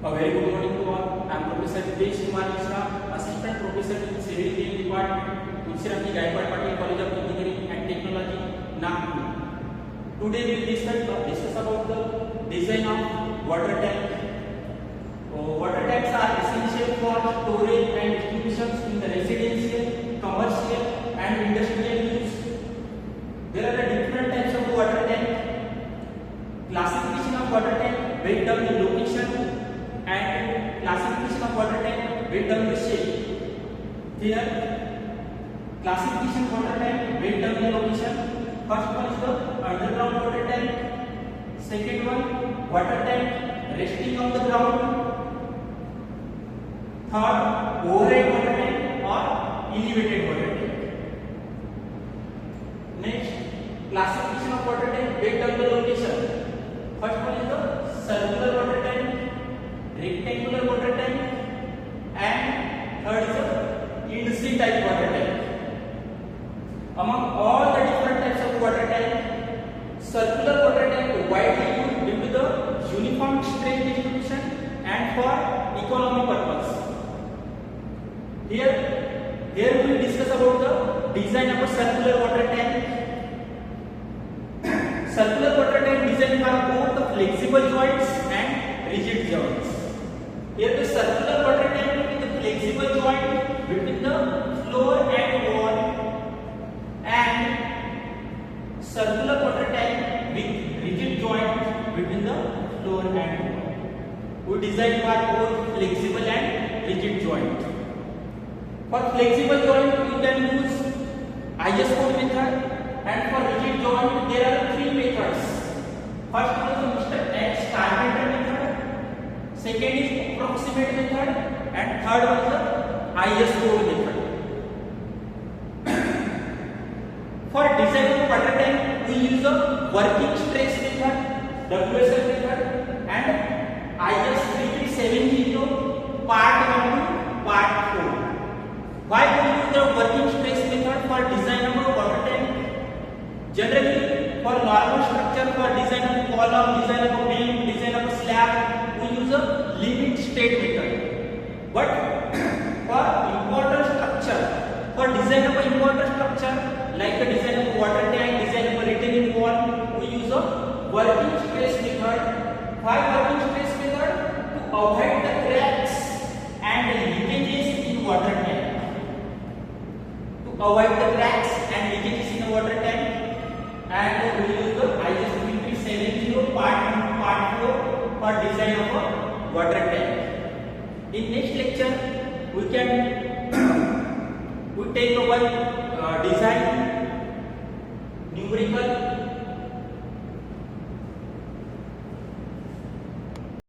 A very good morning to all. I am Professor Assistant Professor in Civil Engineering Department, Tulsiramji Gaikwad Patil College of Engineering and Technology, Nagpur. Today we will discuss about the design of water tank. Water tanks are essential for storage and distribution in the residential, commercial and industrial use. There are different types of water tank. Classification of water tank based on the location and classification of water tank based on the shape. Here, classification of water tank based on the location. First one is the underground water tank. Second one, water tank resting on the ground. Third, overhead water tank or elevated water tank. Next, classification of water tank based on the location. First one is the circular water tank, rectangular water tank, and third is the in-sea type water tank. Among all the different types of water tank, circular water tank widely used due to the uniform strain distribution and for economy purpose. Here we will discuss about the design of a circular water tank. Circular water tank design are both the flexible joints and rigid joints. Here the circular water tank with the flexible joint between the floor and wall, and circular water tank with rigid joint between the floor and wall. We design for both flexible and rigid joint. For flexible joint you can use IS code method, and for rigid joint there are three methods. First one is Mr. X Carpenter method, second is approximate method, and third one is the IS code method. For design of water tank we use a working stress method, WSL method, and IS 3370 part 1 to part 4. Why we use the working stress method for design of a water tank? Generally, for normal structure, for design of a column, design of a beam, design of a slab, we use a limit state method. But for important structure, for design of an important structure, like the design of a water tank, design of a retaining wall, we use a working stress method. Why working stress method? To avoid the cracks and leakages in water tank. Avoid the cracks and leakages in the water tank, and we use the IS 3370 part 1 to part 4 for design of a water tank. In next lecture we take our design numerical